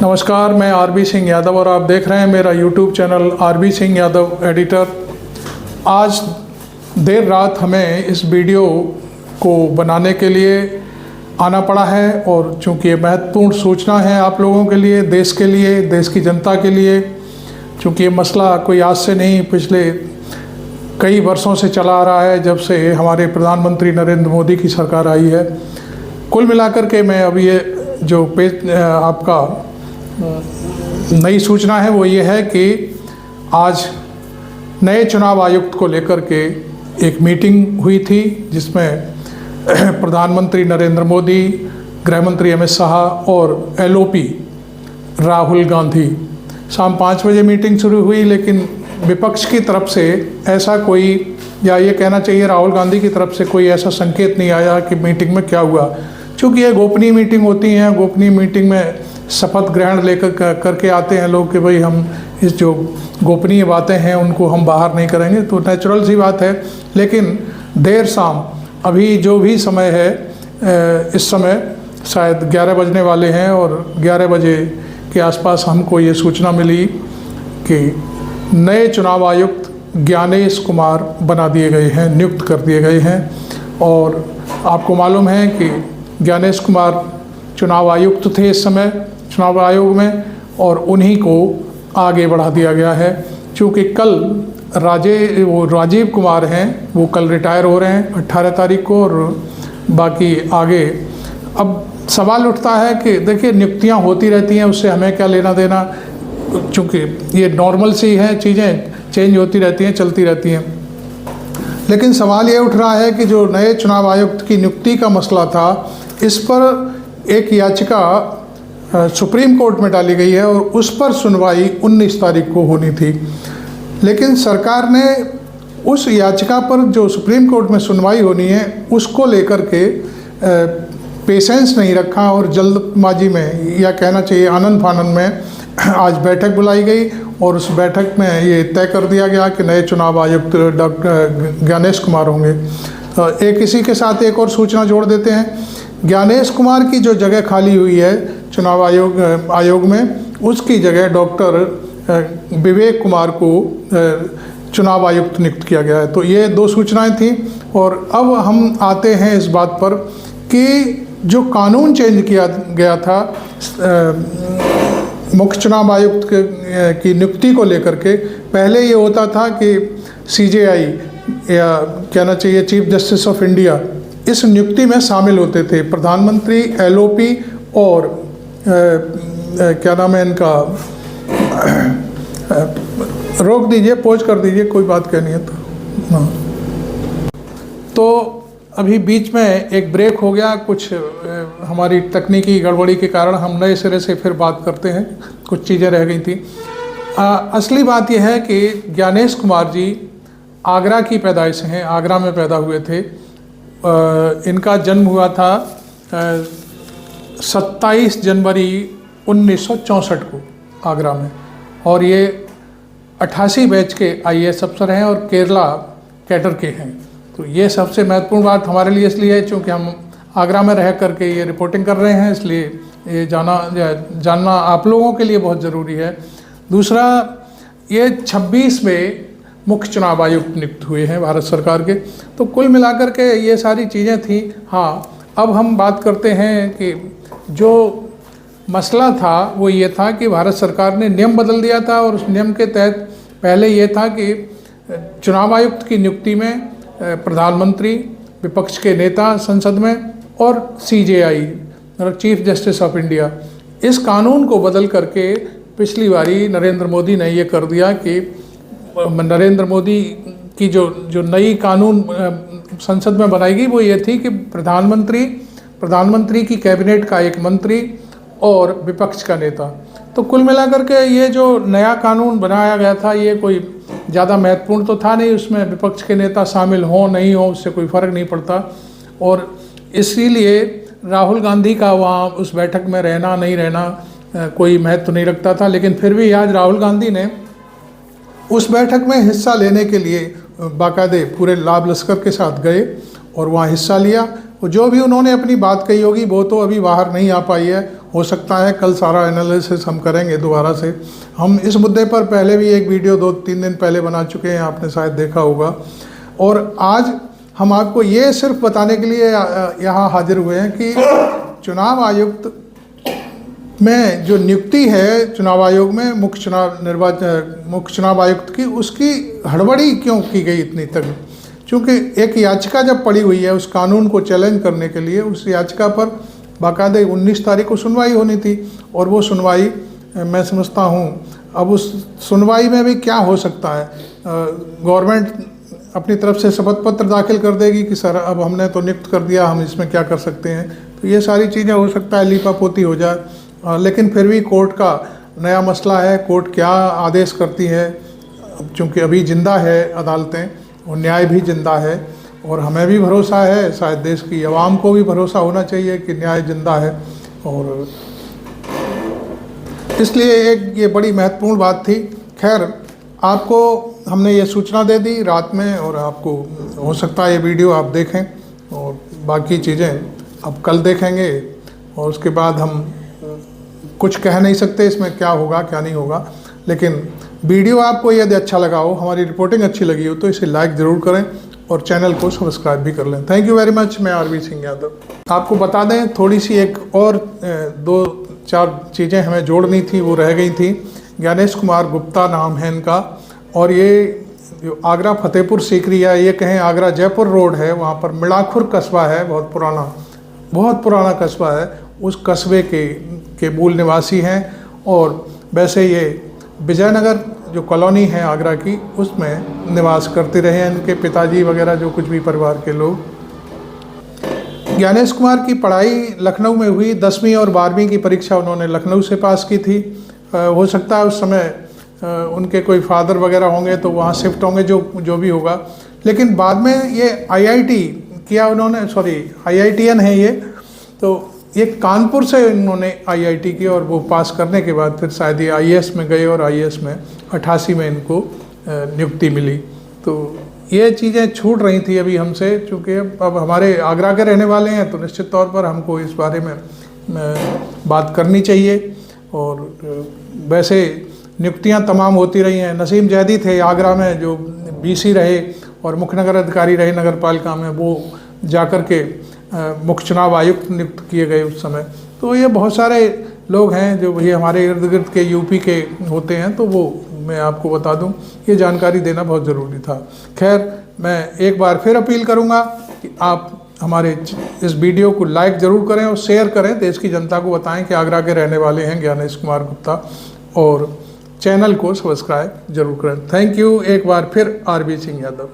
नमस्कार, मैं आरबी सिंह यादव और आप देख रहे हैं मेरा YouTube channel RB Singh Yadav editor. आज देर रात हमें इस वीडियो को बनाने के लिए आना पड़ा है और चूँकि ये महत्वपूर्ण सूचना है आप लोगों के लिए, देश की जनता के लिए। चूँकि ये मसला कोई आज से नहीं, पिछले कई वर्षों से चला आ रहा है, जब से हमारे प्रधानमंत्री नरेंद्र मोदी की सरकार आई है। कुल मिलाकर के मैं अब ये जो आपका नई सूचना है वो ये है कि आज नए चुनाव आयुक्त को लेकर के एक मीटिंग हुई थी, जिसमें प्रधानमंत्री नरेंद्र मोदी, गृह मंत्री अमित शाह और एलओपी राहुल गांधी, शाम 5 बजे मीटिंग शुरू हुई। लेकिन विपक्ष की तरफ से ऐसा कोई, या ये कहना चाहिए राहुल गांधी की तरफ से कोई ऐसा संकेत नहीं आया कि मीटिंग में क्या हुआ। चूँकि ये गोपनीय मीटिंग होती हैं, गोपनीय मीटिंग में शपथ ग्रहण लेकर करके आते हैं लोग कि भाई हम इस जो गोपनीय बातें हैं उनको हम बाहर नहीं करेंगे, तो नेचुरल सी बात है। लेकिन देर शाम अभी जो भी समय है, इस समय शायद 11 बजने वाले हैं और 11 बजे के आसपास हमको ये सूचना मिली कि नए चुनाव आयुक्त ज्ञानेश कुमार बना दिए गए हैं, नियुक्त कर दिए गए हैं। और आपको मालूम है कि ज्ञानेश कुमार चुनाव आयुक्त थे इस समय चुनाव आयोग में, और उन्हीं को आगे बढ़ा दिया गया है। चूँकि कल राजीव कुमार हैं, वो कल रिटायर हो रहे हैं 18 तारीख को, और बाकी आगे अब सवाल उठता है कि देखिए नियुक्तियां होती रहती हैं, उससे हमें क्या लेना देना, चूँकि ये नॉर्मल सी हैं, चीज़ें चेंज होती रहती हैं, चलती रहती हैं। लेकिन सवाल ये उठ रहा है कि जो नए चुनाव आयुक्त की नियुक्ति का मसला था, इस पर एक याचिका सुप्रीम कोर्ट में डाली गई है और उस पर सुनवाई 19 तारीख को होनी थी। लेकिन सरकार ने उस याचिका पर जो सुप्रीम कोर्ट में सुनवाई होनी है उसको लेकर के पेशेंस नहीं रखा और जल्दबाजी में, या कहना चाहिए आनन फानन में, आज बैठक बुलाई गई और उस बैठक में ये तय कर दिया गया कि नए चुनाव आयुक्त डॉक्टर ज्ञानेश कुमार होंगे। एक इसी के साथ एक और सूचना जोड़ देते हैं। ज्ञानेश कुमार की जो जगह खाली हुई है चुनाव आयोग में, उसकी जगह डॉक्टर विवेक कुमार को चुनाव आयुक्त नियुक्त किया गया है। तो ये 2 सूचनाएं थी। और अब हम आते हैं इस बात पर कि जो कानून चेंज किया गया था मुख्य चुनाव आयुक्त की नियुक्ति को लेकर के, पहले ये होता था कि CJI, या कहना चाहिए चीफ जस्टिस ऑफ इंडिया, इस नियुक्ति में शामिल होते थे प्रधानमंत्री, LOP और क्या नाम है इनका, रोक दीजिए, पोज कर दीजिए, कोई बात कहनी है तो अभी बीच में एक ब्रेक हो गया, कुछ हमारी तकनीकी गड़बड़ी के कारण हम नए सिरे से फिर बात करते हैं, कुछ चीज़ें रह गई थी। असली बात यह है कि ज्ञानेश कुमार जी आगरा की पैदाइश हैं, आगरा में पैदा हुए थे। इनका जन्म हुआ था 27 जनवरी 1964 को आगरा में, और ये 88 बैच के IAS अफसर हैं और केरला कैडर के हैं। तो ये सबसे महत्वपूर्ण बात हमारे लिए इसलिए है चूँकि हम आगरा में रह करके ये रिपोर्टिंग कर रहे हैं, इसलिए ये जानना आप लोगों के लिए बहुत ज़रूरी है। दूसरा, ये 26 में मुख्य चुनाव आयुक्त नियुक्त हुए हैं भारत सरकार के। तो कुल मिलाकर के ये सारी चीज़ें थी। हाँ, अब हम बात करते हैं कि जो मसला था वो ये था कि भारत सरकार ने नियम बदल दिया था, और उस नियम के तहत पहले ये था कि चुनाव आयुक्त की नियुक्ति में प्रधानमंत्री, विपक्ष के नेता संसद में, और CJI मतलब चीफ जस्टिस ऑफ इंडिया, इस कानून को बदल करके पिछली बारी नरेंद्र मोदी ने ये कर दिया कि नरेंद्र मोदी की जो नई कानून संसद में बनाएगी वो ये थी कि प्रधानमंत्री की कैबिनेट का एक मंत्री और विपक्ष का नेता। तो कुल मिलाकर के ये जो नया कानून बनाया गया था ये कोई ज़्यादा महत्वपूर्ण तो था नहीं, उसमें विपक्ष के नेता शामिल हों नहीं हों उससे कोई फ़र्क नहीं पड़ता, और इसीलिए राहुल गांधी का वहाँ उस बैठक में रहना नहीं रहना कोई महत्व नहीं रखता था। लेकिन फिर भी आज राहुल गांधी ने उस बैठक में हिस्सा लेने के लिए बाकायदे पूरे लाभ लश्कर के साथ गए और वहाँ हिस्सा लिया। जो भी उन्होंने अपनी बात कही होगी वो तो अभी बाहर नहीं आ पाई है, हो सकता है कल सारा एनालिसिस हम करेंगे दोबारा से। हम इस मुद्दे पर पहले भी एक वीडियो 2-3 दिन पहले बना चुके हैं, आपने शायद देखा होगा। और आज हम आपको ये सिर्फ बताने के लिए यहाँ हाजिर हुए हैं कि चुनाव आयुक्त में जो नियुक्ति है चुनाव आयोग में मुख्य चुनाव आयुक्त की, उसकी हड़बड़ी क्यों की गई इतनी तक। क्योंकि एक याचिका जब पड़ी हुई है उस कानून को चैलेंज करने के लिए, उस याचिका पर बाकायदे 19 तारीख को सुनवाई होनी थी। और वो सुनवाई मैं समझता हूँ अब उस सुनवाई में भी क्या हो सकता है, गवर्नमेंट अपनी तरफ से शपथ पत्र दाखिल कर देगी कि सर अब हमने तो नियुक्त कर दिया, हम इसमें क्या कर सकते हैं। तो ये सारी चीज़ें हो सकता है लीपापोती हो जाए। लेकिन फिर भी कोर्ट का नया मसला है, कोर्ट क्या आदेश करती है। चूँकि अभी जिंदा है अदालतें और न्याय भी जिंदा है, और हमें भी भरोसा है, शायद देश की आवाम को भी भरोसा होना चाहिए कि न्याय जिंदा है। और इसलिए एक ये बड़ी महत्वपूर्ण बात थी। खैर, आपको हमने ये सूचना दे दी रात में, और आपको हो सकता है ये वीडियो आप देखें और बाकी चीज़ें अब कल देखेंगे। और उसके बाद हम कुछ कह नहीं सकते इसमें क्या होगा क्या नहीं होगा। लेकिन वीडियो आपको यदि अच्छा लगा हो, हमारी रिपोर्टिंग अच्छी लगी हो, तो इसे लाइक ज़रूर करें और चैनल को सब्सक्राइब भी कर लें। Thank you very much. मैं आरबी सिंह यादव। आपको बता दें, थोड़ी सी एक और 2-4 चीज़ें हमें जोड़नी थी, वो रह गई थी। ज्ञानेश कुमार गुप्ता नाम है इनका, और ये जो आगरा फतेहपुर सीकरी है, ये कहें आगरा जयपुर रोड है, वहाँ पर मिलाखुर कस्बा है, बहुत पुराना कस्बा है। उस कस्बे के मूल निवासी हैं। और वैसे ये विजयनगर जो कॉलोनी है आगरा की, उसमें निवास करते रहे हैं इनके पिताजी वगैरह, जो कुछ भी परिवार के लोग। ज्ञानेश कुमार की पढ़ाई लखनऊ में हुई। 10वीं और 12वीं की परीक्षा उन्होंने लखनऊ से पास की थी। हो सकता है उस समय उनके कोई फादर वगैरह होंगे तो वहाँ शिफ्ट होंगे, जो भी होगा। लेकिन बाद में ये IIT किया उन्होंने, IITN है ये, तो ये कानपुर से इन्होंने IIT की, और वो पास करने के बाद फिर शायद ये IAS में गए, और IAS में 88 में इनको नियुक्ति मिली। तो ये चीज़ें छूट रही थी अभी हमसे, चूँकि अब हमारे आगरा के रहने वाले हैं तो निश्चित तौर पर हमको इस बारे में बात करनी चाहिए। और वैसे नियुक्तियां तमाम होती रही हैं। नसीम जैदी थे आगरा में, जो BC रहे और मुख्य नगर अधिकारी रहे नगर पालिका में, वो जाकर के मुख्य चुनाव आयुक्त नियुक्त किए गए उस समय। तो ये बहुत सारे लोग हैं जो ये हमारे इर्द गिर्द के यूपी के होते हैं, तो वो मैं आपको बता दूं, ये जानकारी देना बहुत ज़रूरी था। खैर, मैं एक बार फिर अपील करूंगा कि आप हमारे इस वीडियो को लाइक ज़रूर करें और शेयर करें, देश की जनता को बताएं कि आगरा के रहने वाले हैं ज्ञानेश कुमार गुप्ता, और चैनल को सब्सक्राइब जरूर करें। Thank you. एक बार फिर आरबी सिंह यादव।